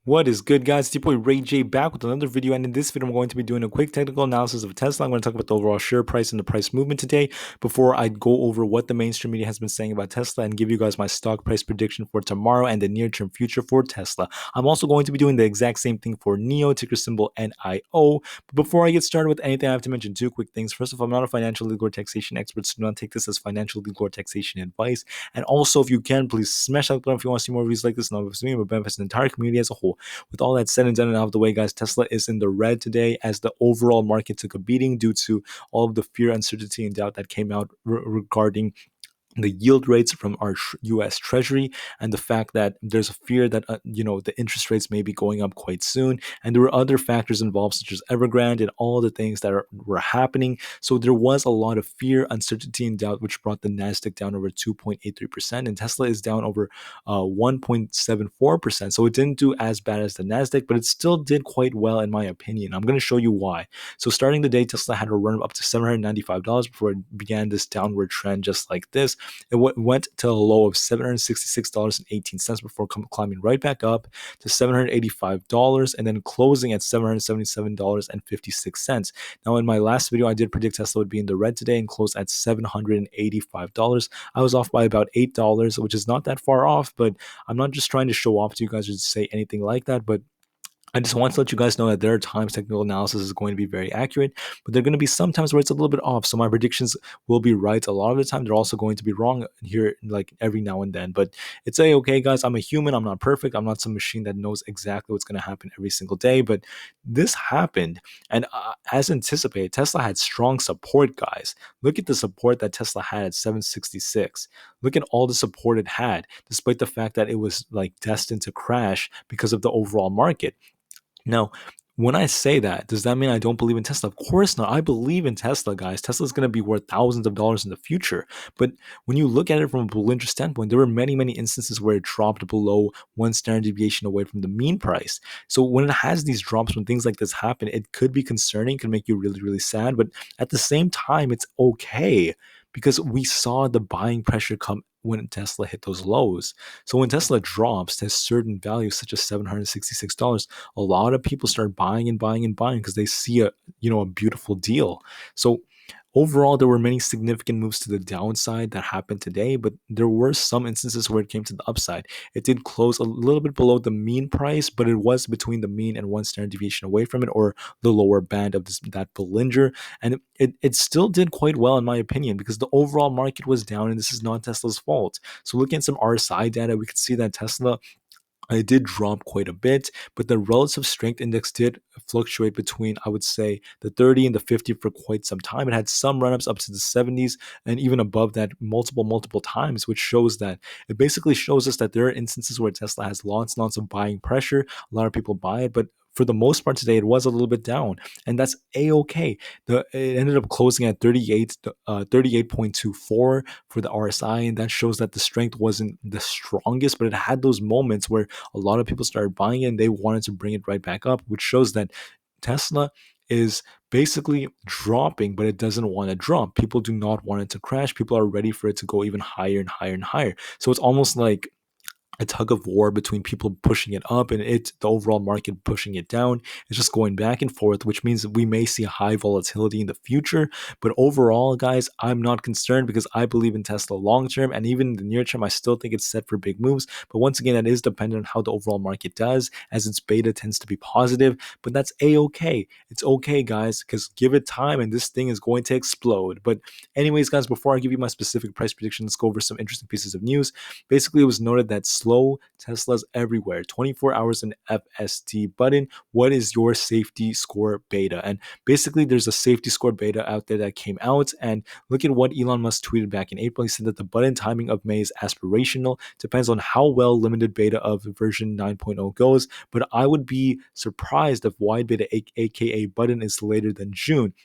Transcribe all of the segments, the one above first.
What is good, guys? It's your boy Ray J back with another video, and in this video, I'm going to be doing a quick technical analysis of Tesla. I'm going to talk about the overall share price and the price movement today before I go over what the mainstream media has been saying about Tesla and give you guys my stock price prediction for tomorrow and the near-term future for Tesla. I'm also going to be doing the exact same thing for NEO, ticker symbol NIO. But before I get started with anything, I have to mention two quick things. First of all, I'm not a financial, legal, or taxation expert, so do not take this as financial, legal, or taxation advice. And also, if you can, please smash that button if you want to see more videos like this, and obviously, it benefits the entire community as a whole. With all that said and done and out of the way, guys, Tesla is in the red today as the overall market took a beating due to all of the fear, uncertainty, and doubt that came out regarding the yield rates from our U.S. Treasury, and the fact that there's a fear that the interest rates may be going up quite soon, and there were other factors involved such as Evergrande and all the things that were happening. So there was a lot of fear, uncertainty, and doubt, which brought the Nasdaq down over 2.83%, and Tesla is down over 1.74%. So it didn't do as bad as the Nasdaq, but it still did quite well in my opinion. I'm going to show you why. So starting the day, Tesla had a run up to $795 before it began this downward trend, just like this. It went to a low of $766.18 before climbing right back up to $785 and then closing at $777.56. Now, in my last video, I did predict Tesla would be in the red today and close at $785. I was off by about $8, which is not that far off, but I'm not just trying to show off to you guys or to say anything like that, but I just want to let you guys know that there are times technical analysis is going to be very accurate, but there are going to be some times where it's a little bit off. So my predictions will be right a lot of the time. They're also going to be wrong here, like every now and then. But it's okay, guys. I'm a human. I'm not perfect. I'm not some machine that knows exactly what's going to happen every single day. But this happened, and as anticipated, Tesla had strong support, guys. Look at the support that Tesla had at 766. Look at all the support it had, despite the fact that it was like destined to crash because of the overall market. Now, when I say that, does that mean I don't believe in Tesla? Of course not. I believe in Tesla, guys. Tesla's going to be worth thousands of dollars in the future. But when you look at it from a bull interest standpoint, there were many, many instances where it dropped below one standard deviation away from the mean price. So when it has these drops, when things like this happen, it could be concerning, can make you really, really sad. But at the same time, it's okay because we saw the buying pressure come when Tesla hit those lows. So when Tesla drops to certain values such as $766, a lot of people start buying and buying and buying because they see a beautiful deal. So overall, there were many significant moves to the downside that happened today, but there were some instances where it came to the upside. It did close a little bit below the mean price, but it was between the mean and one standard deviation away from it, or the lower band of that Bollinger. And it still did quite well, in my opinion, because the overall market was down, and this is not Tesla's fault. So looking at some RSI data, we could see that Tesla, it did drop quite a bit, but the relative strength index did fluctuate between, I would say, the 30 and the 50 for quite some time. It had some run-ups up to the 70s and even above that multiple times, which shows that it basically shows us that there are instances where Tesla has lots and lots of buying pressure. A lot of people buy it, but for the most part today, it was a little bit down, and that's a-okay. It ended up closing at 38.24 for the RSI, and that shows that the strength wasn't the strongest, but it had those moments where a lot of people started buying it and they wanted to bring it right back up, which shows that Tesla is basically dropping, but it doesn't want to drop. People do not want it to crash. People are ready for it to go even higher and higher and higher. So it's almost like a tug of war between people pushing it up and the overall market pushing it down. It's just going back and forth, which means that we may see high volatility in the future. But overall, guys, I'm not concerned because I believe in Tesla long term, and even in the near term, I still think it's set for big moves. But once again, that is dependent on how the overall market does, as its beta tends to be positive. But that's a-okay. It's okay, guys, because give it time and this thing is going to explode. But anyways, guys, before I give you my specific price prediction, let's go over some interesting pieces of news. Basically, it was noted that slow Teslas everywhere, 24 hours in FSD button. What is your safety score beta? And basically, there's a safety score beta out there that came out. And look at what Elon Musk tweeted back in April. He said that the button timing of May is aspirational, depends on how well limited beta of version 9.0 goes. But I would be surprised if wide beta, aka button, is later than June.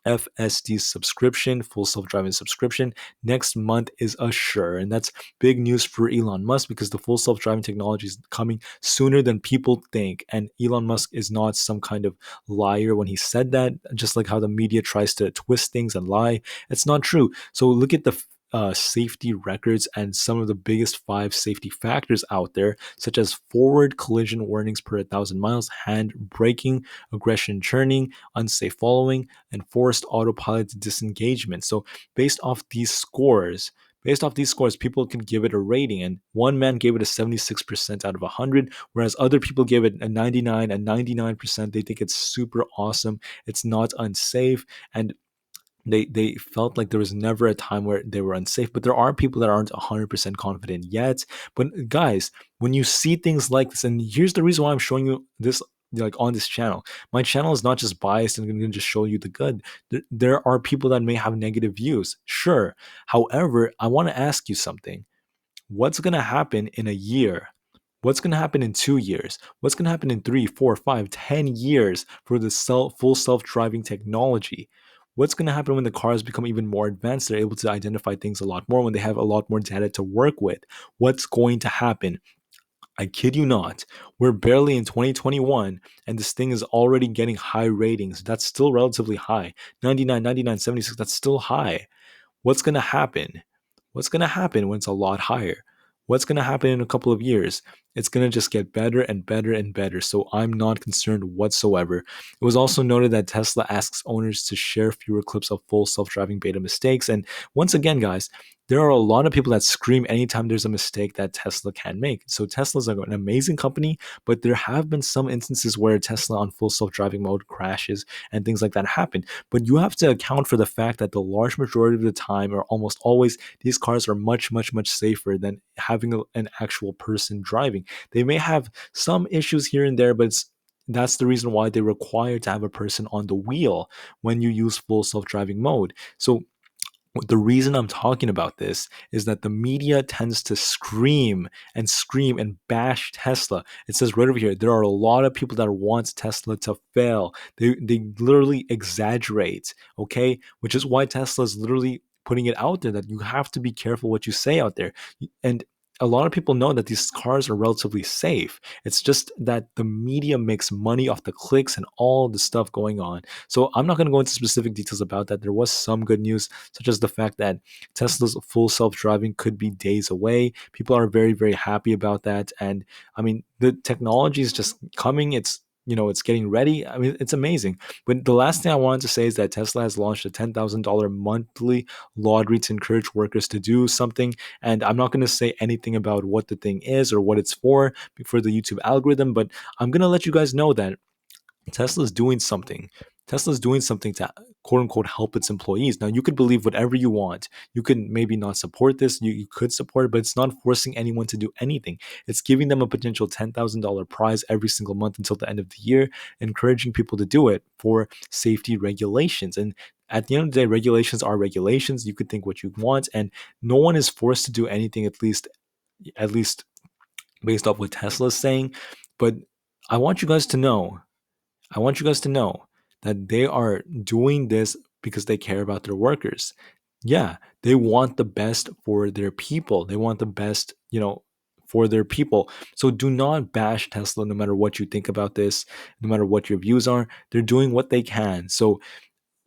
FSD subscription, full self-driving subscription, next month is assured. And that's big news for Elon Musk because the full self-driving technology is coming sooner than people think. And Elon Musk is not some kind of liar when he said that, just like how the media tries to twist things and lie. It's not true. So look at the safety records and some of the biggest five safety factors out there, such as forward collision warnings per 1,000 miles, hand braking, aggression churning, unsafe following, and forced autopilot disengagement. So based off these scores, people can give it a rating, and one man gave it a 76% out of 100, whereas other people gave it a 99 and 99%. They think it's super awesome. It's not unsafe, and they felt like there was never a time where they were unsafe. But there are people that aren't 100% confident yet. But guys, when you see things like this, and here's the reason why I'm showing you this, like, on this channel, my channel is not just biased and going to just show you the good. There are people that may have negative views, sure. However, I want to ask you something. What's going to happen in a year? What's going to happen in 2 years? What's going to happen in 3, 4, 5, 10 years for the full self-driving technology? What's going to happen when the cars become even more advanced? They're able to identify things a lot more, when they have a lot more data to work with. What's going to happen? I kid you not. We're barely in 2021, and this thing is already getting high ratings. That's still relatively high. 99, 99, 76, that's still high. What's going to happen? What's going to happen when it's a lot higher? What's going to happen in a couple of years? It's going to just get better and better and better. So I'm not concerned whatsoever. It was also noted that Tesla asks owners to share fewer clips of full self driving beta mistakes. And once again, guys, there are a lot of people that scream anytime there's a mistake that Tesla can make. So Tesla's an amazing company, but there have been some instances where Tesla on full self driving mode crashes and things like that happen. But you have to account for the fact that the large majority of the time, or almost always, these cars are much, much, much safer than having an actual person driving. They may have some issues here and there, but that's the reason why they require to have a person on the wheel when you use full self-driving mode. So the reason I'm talking about this is that the media tends to scream and bash Tesla. It says right over here, there are a lot of people that want Tesla to fail. They literally exaggerate, okay? Which is why Tesla is literally putting it out there that you have to be careful what you say out there. And a lot of people know that these cars are relatively safe. It's just that the media makes money off the clicks and all the stuff going on. So I'm not going to go into specific details about that. There was some good news, such as the fact that Tesla's full self-driving could be days away. People are very, very happy about that. And I mean, the technology is just coming. It's getting ready. I mean, it's amazing. But the last thing I wanted to say is that Tesla has launched a $10,000 monthly lottery to encourage workers to do something. And I'm not going to say anything about what the thing is or what it's for the YouTube algorithm, but I'm going to let you guys know that Tesla's doing something. Tesla's doing something to, quote unquote, help its employees. Now, you could believe whatever you want. You could maybe not support this. You could support it, but it's not forcing anyone to do anything. It's giving them a potential $10,000 prize every single month until the end of the year, encouraging people to do it for safety regulations. And at the end of the day, regulations are regulations. You could think what you want, and no one is forced to do anything, at least based off what Tesla is saying. But I want you guys to know I want you guys to know that they are doing this because they care about their workers. Yeah, they want the best for their people. They want the best, for their people. So do not bash Tesla no matter what you think about this, no matter what your views are. They're doing what they can. So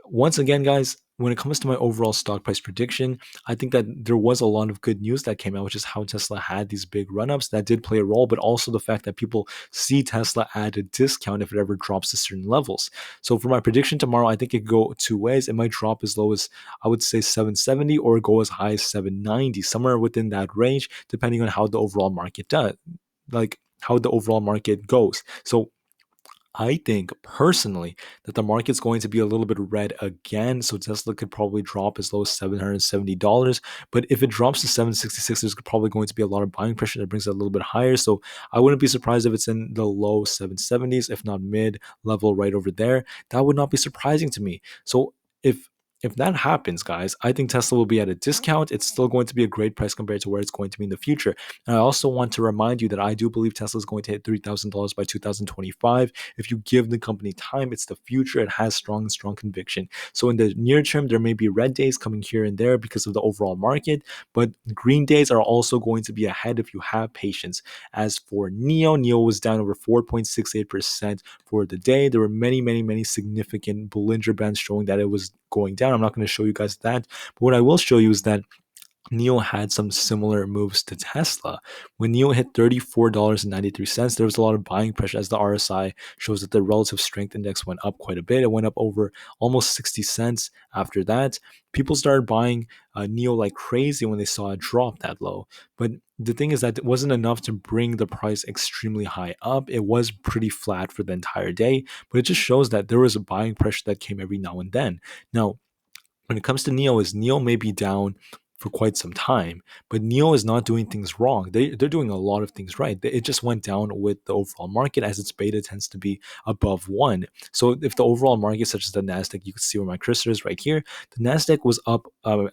once again, guys, when it comes to my overall stock price prediction, I think that there was a lot of good news that came out, which is how Tesla had these big run ups that did play a role, but also the fact that people see Tesla at a discount if it ever drops to certain levels. So for my prediction tomorrow, I think it could go two ways. It might drop as low as, I would say, 770, or go as high as 790, somewhere within that range, depending on how the overall market does, like how the overall market goes. So I think personally that the market's going to be a little bit red again. So Tesla could probably drop as low as $770. But if it drops to 766, there's probably going to be a lot of buying pressure that brings it a little bit higher. So I wouldn't be surprised if it's in the low 770s, if not mid level right over there. That would not be surprising to me. So if that happens, guys, I think Tesla will be at a discount. It's still going to be a great price compared to where it's going to be in the future. And I also want to remind you that I do believe Tesla is going to hit $3,000 by 2025. If you give the company time, it's the future. It has strong, strong conviction. So in the near term, there may be red days coming here and there because of the overall market, but green days are also going to be ahead if you have patience. As for NEO was down over 4.68% for the day. There were many, many, many significant Bollinger Bands showing that it was going down. I'm not going to show you guys that, but what I will show you is that NEO had some similar moves to Tesla. When NEO hit $34.93, there was a lot of buying pressure as the RSI shows that the relative strength index went up quite a bit. It went up over almost 60 cents after that. People started buying NEO like crazy when they saw it drop that low. But the thing is that it wasn't enough to bring the price extremely high up. It was pretty flat for the entire day, but it just shows that there was a buying pressure that came every now and then. Now, when it comes to Neo, is Neo may be down for quite some time, but Neo is not doing things wrong. They're doing a lot of things right. It just went down with the overall market as its beta tends to be above one. So if the overall market, such as the Nasdaq, you can see where my cursor is right here. The Nasdaq was up, down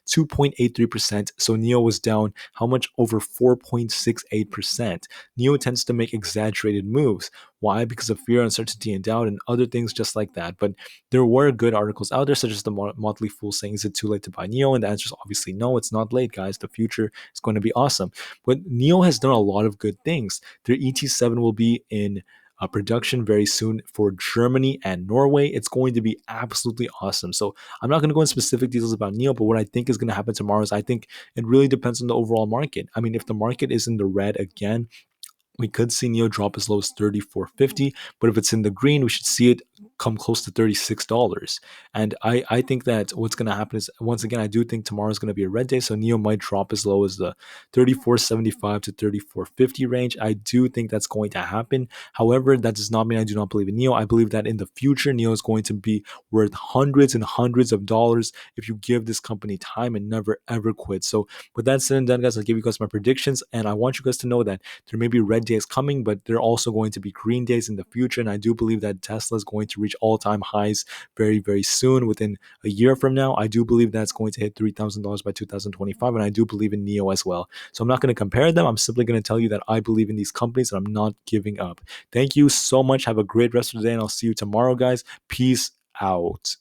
2.83%. So Neo was down how much? Over 4.68%. Neo tends to make exaggerated moves. Why? Because of fear, uncertainty, and doubt, and other things just like that. But there were good articles out there, such as the Motley Fool saying, "Is it too late to buy Neo?" And the answer is obviously no, it's not late, guys. The future is going to be awesome. But Neo has done a lot of good things. Their ET7 will be in production very soon for Germany and Norway. It's going to be absolutely awesome. So I'm not going to go into specific details about Neo, but what I think is going to happen tomorrow is I think it really depends on the overall market. I mean, if the market is in the red again, we could see NEO drop as low as 34.50, but if it's in the green, we should see it come close to $36. And I think that what's going to happen is, once again, I do think tomorrow is going to be a red day, so NEO might drop as low as the 34.75 to 34.50 range. I do think that's going to happen. However, that does not mean I do not believe in NEO. I believe that in the future, NEO is going to be worth hundreds and hundreds of dollars if you give this company time and never ever quit. So with that said and done, guys, I'll give you guys my predictions, and I want you guys to know that there may be red days coming, but there are also going to be green days in the future. And I do believe that Tesla is going to reach all-time highs very, very soon. Within a year from now, I do believe that's going to hit $3,000 by 2025. And I do believe in NEO as well. So I'm not going to compare them. I'm simply going to tell you that I believe in these companies and I'm not giving up. Thank you so much. Have a great rest of the day, and I'll see you tomorrow, guys. Peace out.